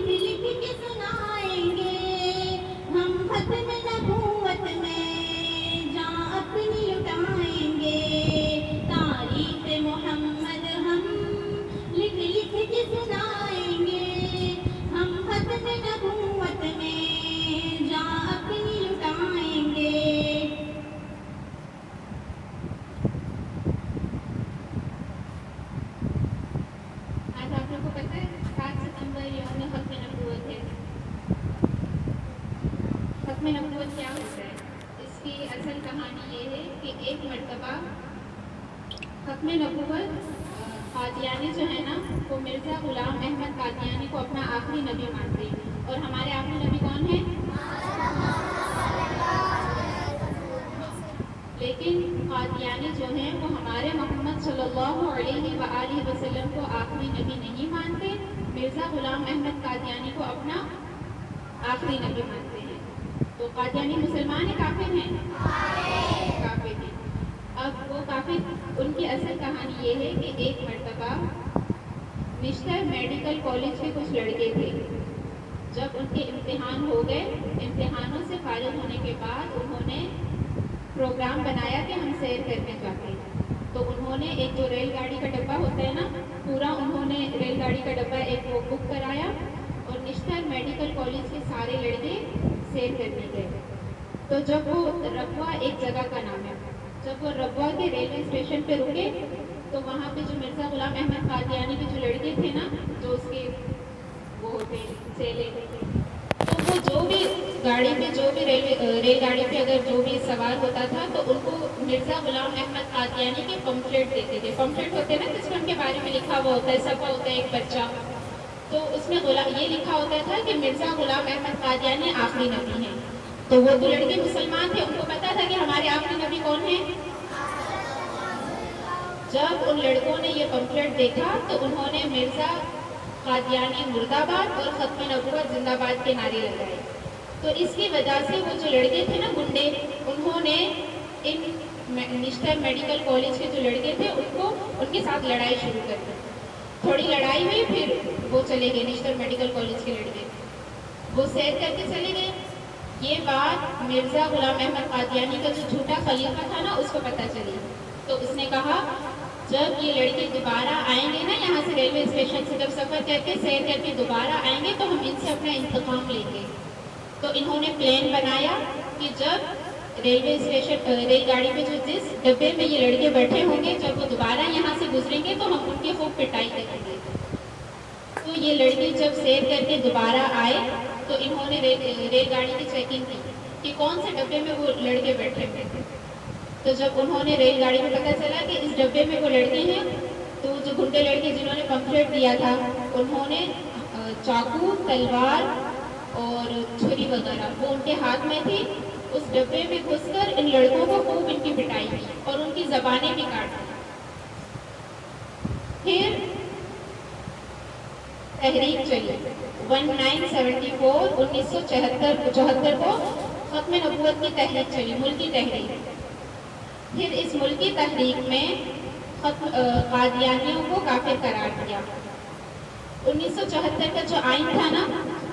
لکھ لکھ کے سنائیں گے، ہم ختم نبوت میں جاں اپنی لٹائیں گے، تاریخ محمد ہم لکھ لکھ کے سنائیں گے، ہم ختم نبوت میں جاں اپنی لٹائیں گے۔ آج آپ لوگ کو پتہ ہے 7 ستمبر یوم ختم نبوت ہے۔ ختم نبوت کیا ہوتا ہے؟ اس کی اصل کہانی یہ ہے کہ ایک مرتبہ ختم نبوت قادیانی جو ہے نا وہ مرزا غلام احمد قادیانی کو اپنا آخری نبی مانتے ہیں، اور ہمارے آخری نبی کون ہیں؟ لیکن قادیانی جو ہیں وہ ہمارے محمد صلی اللہ علیہ وآلہ وسلم کو آخری نبی نہیں مانتے، مرزا غلام احمد قادیانی کو اپنا آخری نبی مانتے ہیں۔ تو قادیانی مسلمان ہیں کافر ہیں؟ کافر ہیں۔ اب وہ کافر، ان کی اصل کہانی یہ ہے کہ ایک مرتبہ نشتر میڈیکل کالج کے کچھ لڑکے تھے، جب ان کے امتحان ہو گئے، امتحانوں سے فارغ ہونے کے بعد انہوں نے پروگرام بنایا کہ ہم سیر کرنے جاتے ہیں۔ تو انہوں نے ایک جو ریل گاڑی کا ڈبہ ہوتا ہے نا، پورا انہوں نے ریل گاڑی کا ڈبہ ایک وہ بک کرایا اور نشتر میڈیکل کالج کے سارے لڑکے سیر کرنے گئے۔ تو جب وہ ربوہ ایک جگہ کا نام ہے، جب وہ ربوہ کے ریلوے اسٹیشن پہ رکے تو وہاں پہ جو مرزا غلام احمد قادیانی کے جو لڑکے تھے نا، جو اس کے وہ ہوتے سیلے، تو وہ جو بھی گاڑی پہ، جو بھی ریل گاڑی پہ اگر جو بھی سوار ہوتا تھا تو ان کو مرزا غلام احمد قادیانی کے پمفلیٹ دیتے تھے۔ پمفلیٹ ہوتے ہیں نا جس میں ان کے بارے میں لکھا ہوا ہوتا ہے، صفحہ ہوتا ہے ایک بچہ، تو اس میں یہ لکھا ہوتا تھا کہ مرزا غلام احمد قادیانی آخری نبی ہیں۔ تو وہ تو لڑکے مسلمان تھے، ان کو پتا تھا کہ ہمارے آخری نبی کون ہیں۔ جب ان لڑکوں نے یہ پمفلیٹ دیکھا تو انہوں نے مرزا قادیانی مردہ آباد اور ختم نبوت زندہ باد کے نعرے لگائے۔ تو اس کی وجہ سے وہ جو لڑکے تھے نا گنڈے، انہوں نے ان نشتر میڈیکل کالج کے جو لڑکے تھے ان کے ساتھ لڑائی شروع کر دی۔ تھوڑی لڑائی ہوئی، پھر وہ چلے گئے، نشتر میڈیکل کالج کے لڑکے وہ سیر کر کے چلے گئے۔ یہ بات مرزا غلام احمد قادیانی کا جو جھوٹا خلیفہ تھا نا، اس کو پتہ چلی، تو اس نے کہا جب یہ لڑکے دوبارہ آئیں گے نا یہاں سے ریلوے اسٹیشن سے، جب سفر کر کے سیر کر کے دوبارہ آئیں گے تو ہم ان سے اپنا انتقام لیں گے۔ تو انہوں نے پلان بنایا کہ جب ریلوے اسٹیشن ریل گاڑی پہ جو جس ڈبے میں یہ لڑکے بیٹھے ہوں گے، جب وہ دوبارہ یہاں سے گزریں گے تو ہم ان کی خوب پٹائی کریں گے۔ تو یہ لڑکے جب سیر کر کے دوبارہ آئے تو انہوں نے ریل گاڑی کی چیکنگ کی کہ کون سے ڈبے میں وہ لڑکے بیٹھے ہوئے تھے۔ تو جب انہوں نے ریل گاڑی میں پتہ چلا کہ اس ڈبے میں وہ لڑکے ہیں، تو جو گنڈے لڑکے جنہوں نے پمفلیٹ دیا تھا انہوں نے چاقو، تلوار اور چھری وغیرہ وہ ان کے ہاتھ میں تھی، اس ڈبے میں گھس کر ان لڑکوں کو خوب ان کی پٹائی کی اور ان کی زبانیں بھی کاٹ دی۔ پھر تحریک چلی 1974 کو ختم نبوت کی تحریک چلی، ملکی تحریک۔ پھر اس ملکی تحریک میں قادیانیوں کو کافر قرار دیا۔ 1974 کا جو آئین تھا نا،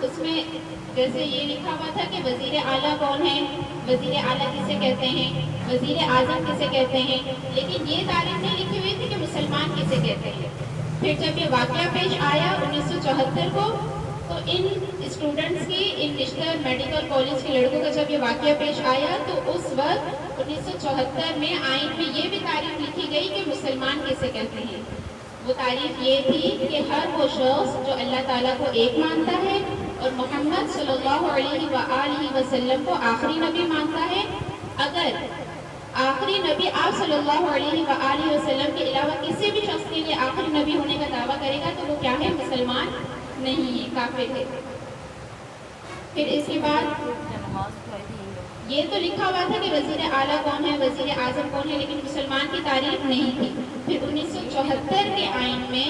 اس میں جیسے یہ لکھا ہوا تھا کہ وزیر اعلیٰ کون ہے، وزیر اعلیٰ کسے کہتے ہیں، وزیر اعظم کسے کہتے ہیں، لیکن یہ تاریخ نہیں لکھی ہوئی تھی کہ مسلمان کسے کہتے ہیں۔ پھر جب یہ واقعہ پیش آیا 1974 کو، تو ان اسٹوڈنٹس کی، ان نشتر میڈیکل کالج کے لڑکوں کا جب یہ واقعہ پیش آیا تو اس وقت 1974 میں آئین میں یہ بھی تاریخ لکھی گئی کہ مسلمان کسے کہتے ہیں۔ وہ تاریخ یہ تھی کہ ہر وہ شخص جو اللہ تعالیٰ کو ایک مانتا ہے اور محمد صلی اللہ علیہ وآلہ وسلم کو آخری نبی مانتا ہے، اگر آخری نبی آپ صلی اللہ علیہ وآلہ وسلم کے علاوہ کسی بھی شخص کے لیے آخری نبی ہونے کا دعویٰ کرے گا تو وہ کیا ہے؟ مسلمان نہیں ہے، کافر ہے۔ پھر اس کے بعد یہ تو لکھا ہوا تھا کہ وزیر اعلیٰ کون ہے، وزیر اعظم کون ہے، لیکن مسلمان کی تعریف نہیں تھی۔ پھر 1974 کے آئین میں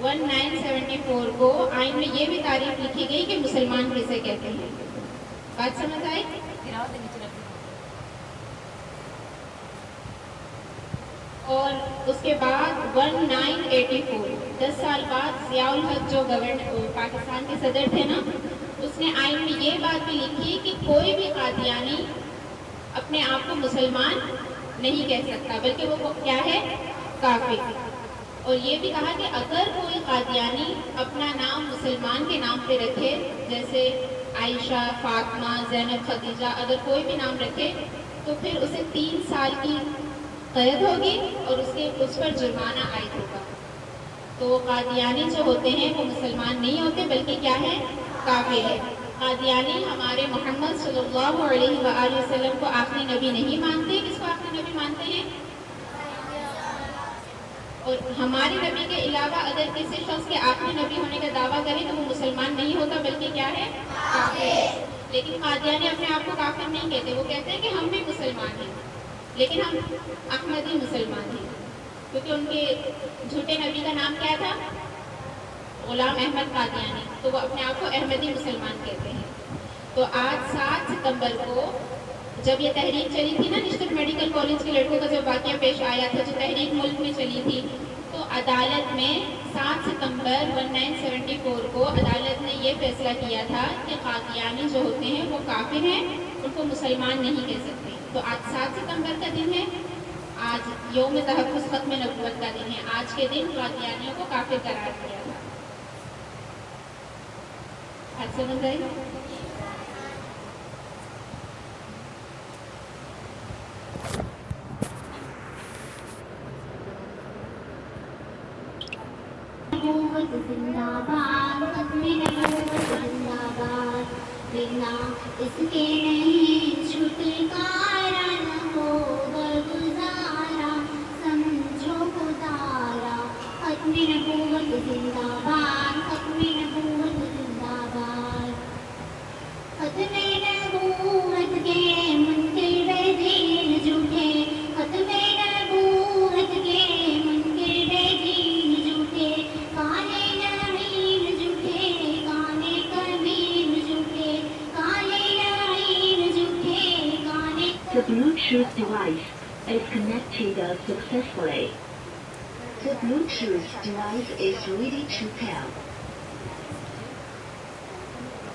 1974 کو آئین میں یہ بھی تعریف لکھی گئی کہ مسلمان کسے کہتے ہیں۔ بات سمجھ آئی؟ اور اس کے بعد 1984 10 سال بعد ضیاء الحق جو گورنر پاکستان کے صدر تھے نا، اس نے آئین میں یہ بات بھی لکھی کہ کوئی بھی قادیانی اپنے آپ کو مسلمان نہیں کہہ سکتا، بلکہ وہ کیا ہے؟ کافر۔ اور یہ بھی کہا کہ اگر کوئی قادیانی اپنا نام مسلمان کے نام پہ رکھے، جیسے عائشہ، فاطمہ، زینب، خدیجہ، اگر کوئی بھی نام رکھے تو پھر اسے 3 سال کی قید ہوگی اور اس پر جرمانہ عائد ہوگا۔ تو قادیانی جو ہوتے ہیں وہ مسلمان نہیں ہوتے، بلکہ کیا ہے؟ کافر ہے۔ قادیانی ہمارے محمد صلی اللہ علیہ وآلہ وسلم کو آخری نبی نہیں مانتے۔ کس کو آخری نبی مانتے ہیں؟ اور ہمارے نبی کے علاوہ اگر کسی شخص کے آخری نبی ہونے کا دعویٰ کرے تو وہ مسلمان نہیں ہوتا، بلکہ کیا ہے؟ کافر ہے۔ لیکن قادیانی اپنے آپ کو کافر نہیں کہتے، وہ کہتے ہیں کہ ہم بھی مسلمان ہیں، لیکن ہم احمدی مسلمان ہیں، کیونکہ ان کے جھوٹے نبی کا نام کیا تھا؟ غلام احمد قادیانی، تو وہ اپنے آپ کو احمدی مسلمان کہتے ہیں۔ تو آج 7 ستمبر کو جب یہ تحریک چلی تھی نا، نشتر میڈیکل کالج کے لڑکوں کا جب واقعہ پیش آیا تھا، جو تحریک ملک میں چلی تھی، تو عدالت میں 7 ستمبر 1974 کو عدالت نے یہ فیصلہ کیا تھا کہ قادیانی جو ہوتے ہیں وہ کافر ہیں، ان کو مسلمان نہیں کہہ سکتے۔ تو آج 7 ستمبر کا دن ہے، آج یوم تحفظ ختم نبوت کا دن ہے۔ آج کے دن قادیانیوں کو کافر قرار دیا تھا۔ آج سمجھ آئی؟ زندہ باد، ختم نبوت زندہ باد، بنا اس کے نہیں چھٹکارا، نہ ہوگا گزارا، سمجھو خدارا۔ ختم نبوت زندہ باد، ختم نبوت زندہ باد، ختم نبوت کے منکر بے دین جھوٹے، ختم نبوت کے منکر بے دین جھوٹے، کالے لعین جھوٹے، کانے کبیر جھوٹے، کالے لعین جھوٹے، کانے۔ The Bluetooth device is connected successfully. The Bluetooth device is ready to pair.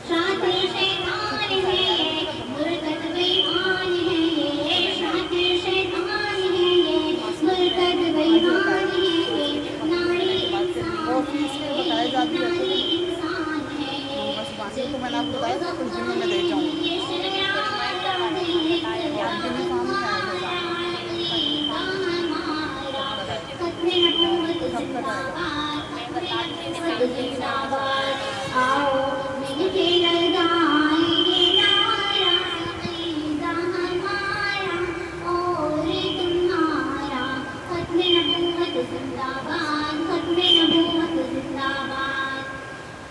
شاطر شیطان ہے یہ، مرتد بیمان ہے یہ، شاطر شیطان ہے یہ، مرتد بیمان ہے یہ، ناری انسان ہے یہ، ناری انسان ہے یہ، تو میں نے آپ کو بتایا تھا کچھ دنوں میں دے جاؤں گی۔ یہ شرارہ ہے ہمارا، عقیدہ ہمارا، ختم نبوت زندہ باد، ختم نبوت زندہ باد۔ آؤ مل کے لگائیں گے نعرہ، عقیدہ ہمارا اور تمہارا، ختم نبوت زندہ باد، ختم نبوت زندہ باد،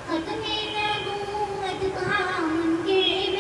ختم نبوت کا منکر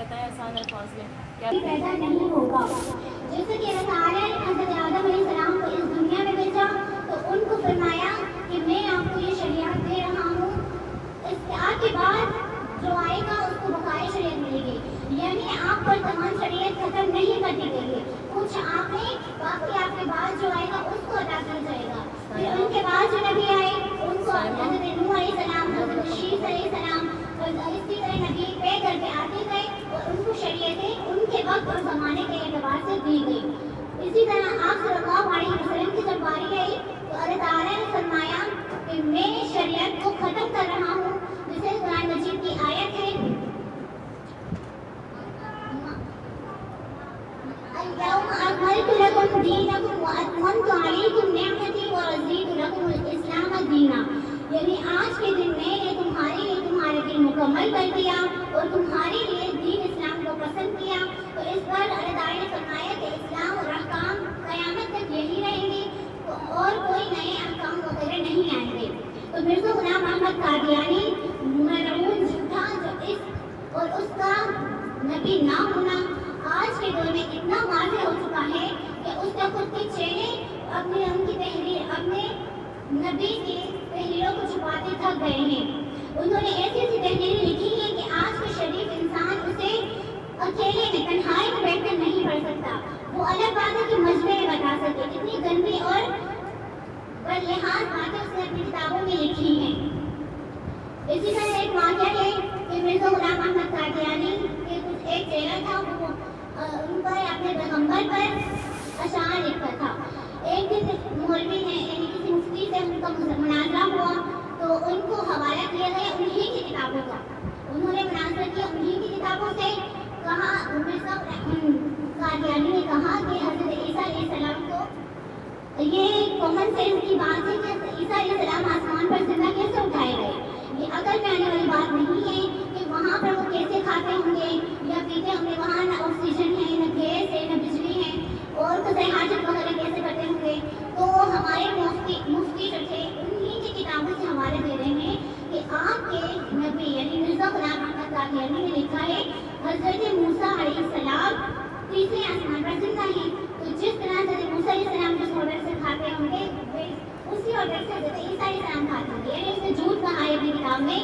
بتائیں آسان الفاظ میں کیا پیدا نہیں ہوگا. جیسے کہ اللہ تعالیٰ نے حضرت آدم علیہ السلام کو اس دنیا میں بھیجا تو ان کو فرمایا کہ میں آپ کو یہ شریعت دے رہا ہوں, آپ کے بعد جو آئے گا اس کو بقائے شریعت ملے گی, یعنی آپ پر تمام شریعت ختم نہیں کر دی گئی ہے, کچھ آپ نے باقی آپ کے بعد جو آئے گا اس کو ادا کیا جائے گا. پھر ان کے بعد جو نبی آئے ان کو حضرت نوح علیہ السلام, حضرت شیس علیہ السلام اور اسی طرح نبی پے کر کے آتے گئے اور ان کو شریعتیں ان کے وقت اور زمانے کے اعتبار سے دی گئی. اسی طرح آپ صلی اللہ علیہ وسلم کی جب باری آئی تو اللہ تعالیٰ نے فرمایا کہ میں شریعت کو ختم کر رہا ہوں, جسے قرآن مجید کی آیت ہے اليوم أكملت لكم دينكم وأتممت عليكم نعمتي ورضيت لكم الإسلام دينا, یعنی آج کے دن میں نے تمہارے لیے تمہارے دین مکمل کر دیا اور تمہارے لیے دین اسلام کو پسند کیا. تو اس پر اللہ تعالیٰ نے فرمایا کہ اسلام اور احکام قیامت تک یہی رہیں گے اور کوئی نئے احکام وغیرہ نہیں آئیں گے. تو مرزا غلام احمد قادیانی ملعون جھوٹا جو اس اور اس کا نبی نہ ہونا آج کے دور میں اتنا واضح ہو چکا ہے کہ اس کا خود کے چہرے اپنے ان کی تحریر اپنے نبی کی تحریروں کو چھپاتے تھک گئے ہیں. انہوں نے ایسی ایسی تحریریں لکھی ہیں کہ آج کا شریف انسان اسے اکیلے میں تنہائی میں بیٹھ کر نہیں پڑھ سکتا. وہ الگ بات ہے کہ مجمع میں بتا سکے کتنی گندی اور بدلحاظ باتیں اس نے اپنی کتابوں میں لکھی ہیں. اسی طرح ایک واقعہ ہے کہ مرزا غلام احمد قادیانی کے کچھ ایک چہرہ تھا, وہ ان پر اپنے پیغمبر پر اشعار لکھا تھا. ایک دن مولوی نے یعنی کسی مفتی سے ان کا مناظرہ ہوا تو ان کو حوالہ کیا گیا انہی کی کتابوں کا. انہوں نے مناظرہ کیا انہی کی کتابوں سے. کہا مرزا قادیانی نے کہا کہ حضرت عیسیٰ علیہ السلام کو یہ کامن سینس کی بات ہے کہ عیسیٰ علیہ السلام آسمان پر زندہ کیسے اٹھائے گئے, یہ عقل میں آنے والی بات نہیں ہے کہ وہاں پر وہ کیسے کھاتے ہوں گے یا پیتے ہوں گے, وہاں نہ آکسیجن ہے نہ گیس ہے نہ بجلی ہے, اور قضاء حاجت وغیرہ کیسے کرتے ہوں گے. تو ہمارے مفتی جو تھے انہی کی کتابوں سے حوالے دے رہے ہیں کہ آپ کے نبی یعنی مرزا غلام احمد قادیانی نے لکھا ہے حضرت موسیٰ علیہ السلام تیسرے آسمان پر زندہ ہیں. تو جس طرح حضرت موسیٰ علیہ السلام جس آرڈر سے کھاتے ہوں گے اسی آرڈر سے حضرت عیسیٰ علیہ السلام کھاتے ہوں گے, یعنی اس نے جھوٹ کہا ہے اپنی کتاب میں